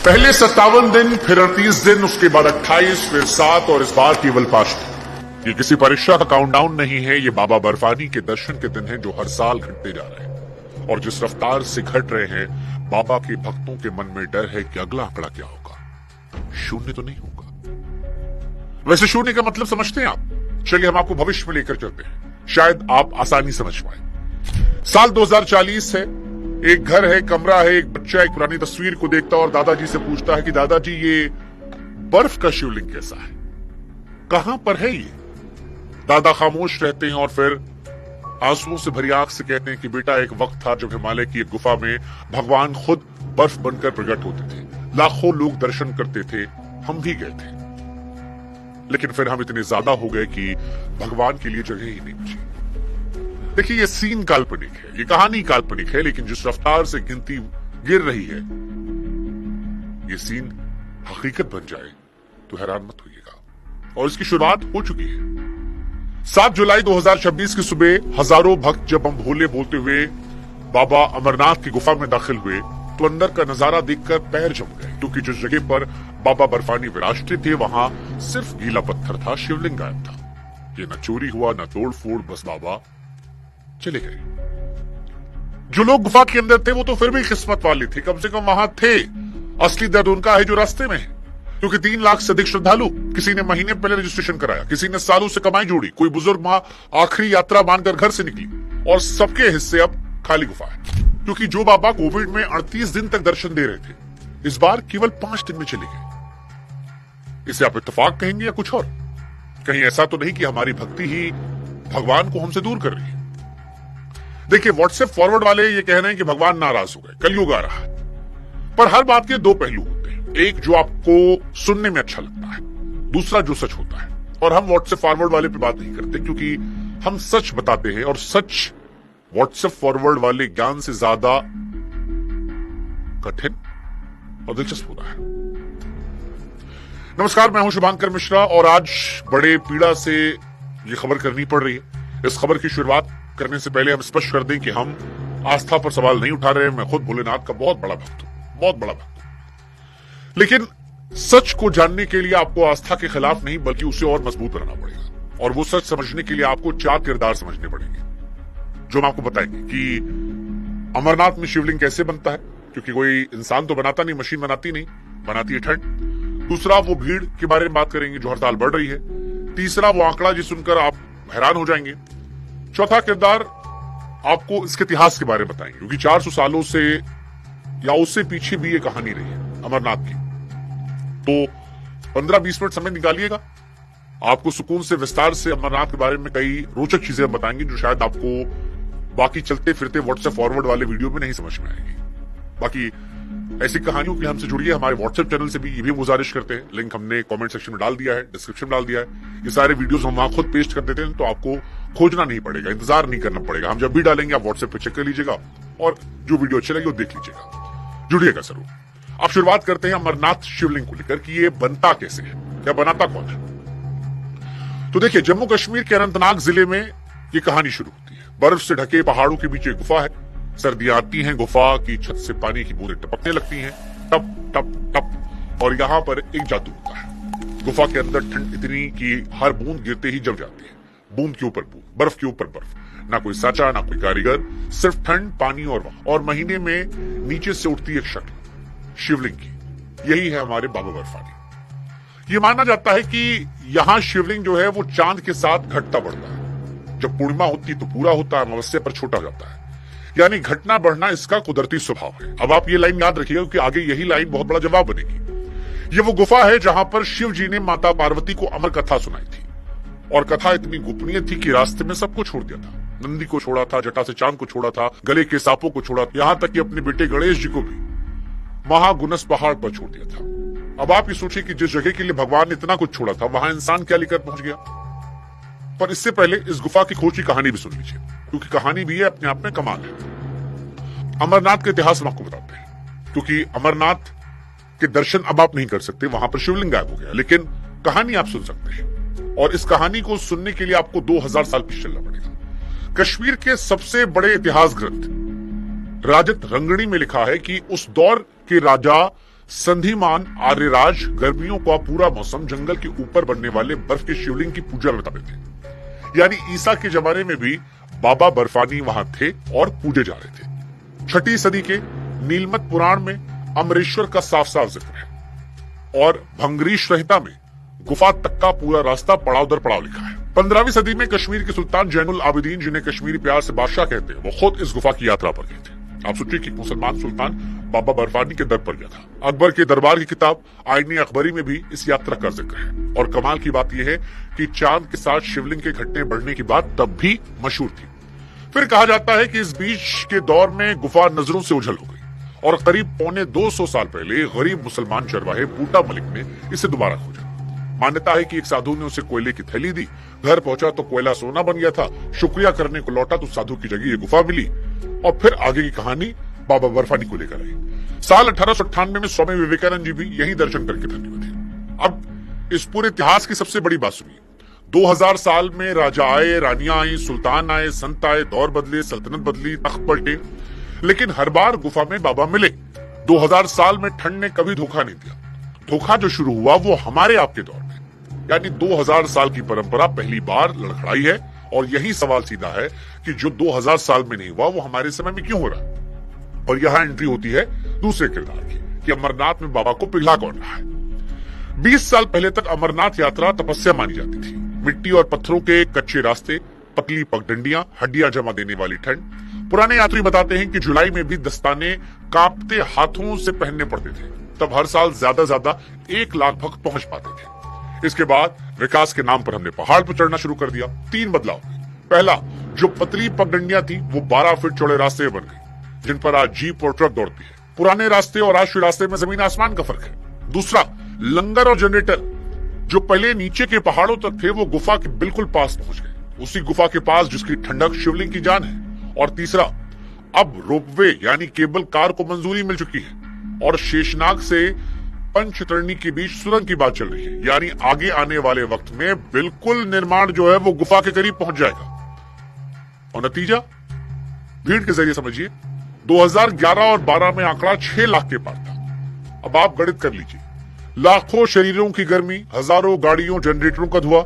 पहले 57 दिन, फिर 38 दिन, उसके बाद 28, फिर 7 और इस बार केवल 5 दिन। ये किसी परीक्षा का काउंटडाउन नहीं है, ये बाबा बर्फानी के दर्शन के दिन हैं जो हर साल घटते जा रहे हैं। और जिस रफ्तार से घट रहे हैं, बाबा के भक्तों के मन में डर है कि अगला आंकड़ा क्या होगा। शून्य तो नहीं होगा। वैसे शून्य का मतलब समझते हैं आप? चलिए हम आपको भविष्य में लेकर चलते हैं, शायद आप आसानी समझ पाए। साल 2040 है, एक घर है, कमरा है, एक बच्चा एक पुरानी तस्वीर को देखता है और दादाजी से पूछता है कि दादाजी ये बर्फ का शिवलिंग कैसा है, कहां पर है ये? दादा खामोश रहते हैं और फिर आंसुओं से भरी आंख से कहते हैं कि बेटा एक वक्त था जब हिमालय की एक गुफा में भगवान खुद बर्फ बनकर प्रकट होते थे, लाखों लोग दर्शन करते थे, हम भी गए थे, लेकिन फिर हम इतने ज्यादा हो गए कि भगवान के लिए जगह ही नहीं बची। देखिए ये सीन काल्पनिक है, ये कहानी काल्पनिक है, लेकिन जिस रफ्तार से गिनती गिर रही है, ये सीन हकीकत बन जाए तो हैरान मत होइएगा। और इसकी शुरुआत हो चुकी है। 7 जुलाई 2026 की सुबह हजारों भक्त जब हम भोले बोलते हुए बाबा अमरनाथ की गुफा में दाखिल हुए तो अंदर का नजारा देखकर पैर जम गए, क्योंकि जिस जगह पर बाबा बर्फानी विराजते थे वहां सिर्फ गीला पत्थर था, शिवलिंग गायब था। ये न चोरी हुआ न तोड़ फोड़, बस बाबा चले गए। जो लोग गुफा के अंदर थे वो तो फिर भी किस्मत वाले थे, कम से कम वहां थे। असली दर्द उनका है जो रास्ते में है, क्योंकि 3 लाख से अधिक श्रद्धालु, किसी ने महीने पहले रजिस्ट्रेशन कराया, किसी ने सालों से कमाई जोड़ी, कोई बुजुर्ग मां आखिरी यात्रा मानकर घर से निकली, और सबके हिस्से अब खाली गुफा है। क्योंकि जो बाबा कोविड में 38 दिन तक दर्शन दे रहे थे, इस बार केवल 5 दिन में चले गए। इसे आप इत्तेफाक कहेंगे या कुछ और? कहीं ऐसा तो नहीं कि हमारी भक्ति ही भगवान को हमसे दूर कर रही है? देखिए व्हाट्सएप फॉरवर्ड वाले ये कह रहे हैं कि भगवान नाराज हो गए, कलयुग आ रहा है। पर हर बात के 2 पहलू होते हैं, एक जो आपको सुनने में अच्छा लगता है, दूसरा जो सच होता है। और हम व्हाट्सएप फॉरवर्ड वाले पे बात नहीं करते, क्योंकि हम सच बताते हैं, और सच व्हाट्सएप फॉरवर्ड वाले ज्ञान से ज्यादा कठिन और दिलचस्प होता है। नमस्कार, मैं हूं शुभांकर मिश्रा और आज बड़े पीड़ा से ये खबर करनी पड़ रही है। इस खबर की शुरुआत करने से पहले हम स्पष्ट कर दें कि हम आस्था पर सवाल नहीं उठा रहे। मैं खुद भोलेनाथ का बहुत बड़ा भक्त हूं, बहुत बड़ा भक्त हूं। लेकिन सच को जानने के लिए आपको आस्था के खिलाफ नहीं बल्कि उसे और मजबूत बनाना पड़ेगा, और वो सच समझने के लिए आपको 4 किरदार समझने पड़ेंगे, जो हम आपको बताएंगे कि अमरनाथ में शिवलिंग कैसे बनता है, क्योंकि कोई इंसान तो बनाता नहीं, मशीन बनाती नहीं, बनाती है ठंड। दूसरा, वो भीड़ के बारे में बात करेंगे जो हर साल बढ़ रही है। तीसरा, वो आंकड़ा जिस सुनकर आप हैरान हो जाएंगे। चौथा किरदार, आपको इसके इतिहास के बारे में बताएंगे, क्योंकि 400 सालों से या उससे पीछे भी ये कहानी रही है अमरनाथ की। तो 15-20 मिनट समय निकालिएगा, आपको सुकून से विस्तार से अमरनाथ के बारे में कई रोचक चीजें हम बताएंगे जो शायद आपको बाकी चलते फिरते व्हाट्सएप फॉरवर्ड वाले वीडियो में नहीं समझ में आएगी। बाकी ऐसी कहानियों के लिए हमसे जुड़िए, हमारे व्हाट्सएप चैनल से भी ये भी गुजारिश करते हैं। लिंक हमने कमेंट सेक्शन में डाल दिया है, डिस्क्रिप्शन में डाल दिया है। ये सारे वीडियोस हम वहां खुद पेस्ट कर देते हैं, तो आपको खोजना नहीं पड़ेगा, इंतजार नहीं करना पड़ेगा। हम जब भी डालेंगे आप व्हाट्सएप पे चेक कर लीजिएगा और जो वीडियो अच्छी लगी वो देख लीजिएगा। जुड़िएगा जरूर। आप शुरुआत करते हैं अमरनाथ शिवलिंग को लेकर कि ये बनता कैसे है, क्या बनाता कौन है। तो देखिए, जम्मू कश्मीर के अनंतनाग जिले में ये कहानी शुरू होती है। बर्फ से ढके पहाड़ों के बीच एक गुफा है। सर्दियां आती हैं, गुफा की छत से पानी की बूंदें टपकने लगती हैं, टप टप टप, और यहाँ पर एक जादू होता है। गुफा के अंदर ठंड इतनी कि हर बूंद गिरते ही जम जाती है, बूंद के ऊपर बूंद, बर्फ के ऊपर बर्फ। ना कोई साचा, ना कोई कारीगर, सिर्फ ठंड, पानी और महीने में नीचे से उठती एक शक्ल, शिवलिंग की। यही है हमारे बाबा बर्फानी। ये माना जाता है कि यहाँ शिवलिंग जो है वो चांद के साथ घटता बढ़ता है। जब पूर्णिमा होती तो पूरा होता है, अमावस्या पर छोटा हो जाता है। यानी घटना बढ़ना इसका कुदरती स्वभाव है। अब आप ये लाइन याद रखिएगा, क्योंकि आगे यही लाइन बहुत बड़ा जवाब बनेगी। ये वो गुफा है जहां पर शिव जी ने माता पार्वती को अमर कथा सुनाई थी, और कथा इतनी गोपनीय थी कि रास्ते में सबको छोड़ दिया था। नंदी को छोड़ा था, जटा से चांद को छोड़ा था, गले के सांपों को छोड़ा, यहां तक कि अपने बेटे गणेश जी को भी महागुनस पहाड़ पर छोड़ दिया था। अब आप ये सोचिए कि जिस जगह के लिए भगवान ने इतना कुछ छोड़ा था, वहां इंसान क्या लेकर पहुंच गया। पर इससे पहले इस गुफा की खोज की कहानी भी सुन लीजिए, क्योंकि कहानी भी है अपने आप में कमाल है। अमरनाथ के इतिहास हम आपको बताते हैं, क्योंकि अमरनाथ के दर्शन अब आप नहीं कर सकते, वहां पर शिवलिंग गायब हो गया, लेकिन कहानी आप सुन सकते हैं। और इस कहानी को सुनने के लिए आपको 2000 साल पीछे चलना पड़ेगा। कश्मीर के सबसे बड़े इतिहास ग्रंथ राजत रंगणी में लिखा है कि उस दौर के राजा संधिमान आर्यराज गर्मियों का पूरा मौसम जंगल के ऊपर बनने वाले बर्फ के शिवलिंग की पूजा में बिताते थे। यानी ईसा के जमाने में भी बाबा बर्फानी वहां थे और पूजे जा रहे थे। 6वीं सदी के नीलमत पुराण में अमरेश्वर का साफ साफ जिक्र है और भंगरीश संहिता में गुफा तक का पूरा रास्ता पड़ाव दर पड़ाव लिखा है। 15वीं सदी में कश्मीर के सुल्तान जैनुल आबिदीन, जिन्हें कश्मीरी प्यार से बादशाह कहते हैं, वो खुद इस गुफा की यात्रा पर गए थे। आप सोचिए कि मुसलमान सुल्तान बाबा बर्फानी के दर पर गया था। अकबर के दरबार की किताब आईने अकबरी में भी इस यात्रा का जिक्र है। और कमाल की बात यह है कि चांद के साथ शिवलिंग के घटने बढ़ने की बात तब भी मशहूर थी। फिर कहा जाता है कि इस बीच के दौर में गुफा नजरों से ओझल हो गई और करीब 250 साल पहले गरीब मुसलमान चरवाहे बूटा मलिक ने इसे दोबारा खोजा। मान्यता है कि एक साधु ने उसे कोयले की थैली दी, घर पहुंचा तो कोयला सोना बन गया था, शुक्रिया करने को लौटा तो साधु की जगह ये गुफा मिली और फिर आगे की कहानी बाबा बर्फानी को लेकर आई। साल 1898 में स्वामी विवेकानंद जी भी यही दर्शन करके धन्य हुए थे। अब इस पूरे इतिहास की सबसे बड़ी बात सुनिए। 2000 साल में राजा आए, रानियां आई, सुल्तान आए, संत आए, दौर बदले, सल्तनत बदली, तख्त पलटे, लेकिन हर बार गुफा में बाबा मिले। 2000 साल में ठंड ने कभी धोखा नहीं दिया। धोखा जो शुरू हुआ वो हमारे आपके दौर में, यानी 2000 साल की परंपरा पहली बार लड़खड़ाई है। और यही सवाल सीधा है कि जो 2000 साल में नहीं हुआ वो हमारे समय में क्यों हो रहा है। और यहां एंट्री होती है दूसरे किरदार की कि अमरनाथ में बाबा को पिघला कौन रहा है। 20 साल पहले तक अमरनाथ यात्रा तपस्या मानी जाती थी। मिट्टी और पत्थरों के कच्चे रास्ते, पतली पगडंडियां, हड्डियां जमा देने वाली ठंड। पुराने यात्री बताते हैं कि जुलाई में भी दस्ताने कांपते हाथों से पहनने पड़ते थे। तब हर साल ज्यादा 1 लाख भक्त पहुंच पाते थे। इसके बाद विकास के नाम पर हमने पहाड़ पर चढ़ना शुरू कर दिया। 3 बदलाव। पहला, जो पतली पगडंडियां थी वो 12 फीट चौड़े रास्ते बन गई, जिन पर आज जीप और ट्रक दौड़ती है। पुराने रास्ते और आज के रास्ते में जमीन आसमान का फर्क है। दूसरा, लंगर और जनरेटर जो पहले नीचे के पहाड़ों तक थे वो गुफा के बिल्कुल पास पहुंच गए, उसी गुफा के पास जिसकी ठंडक शिवलिंग की जान है। और तीसरा, अब रोपवे यानी केबल कार को मंजूरी मिल चुकी है और शेषनाग से पंचतरणी के बीच सुरंग की बात चल रही है। यानी आगे आने वाले वक्त में बिल्कुल निर्माण जो है वो गुफा के करीब पहुंच जाएगा। और नतीजा भीड़ के जरिए समझिए, 2011 और 12 में आंकड़ा 6 लाख के पार था। अब आप गणित कर लीजिए, लाखों शरीरों की गर्मी, हजारों गाड़ियों जनरेटरों का धुआं,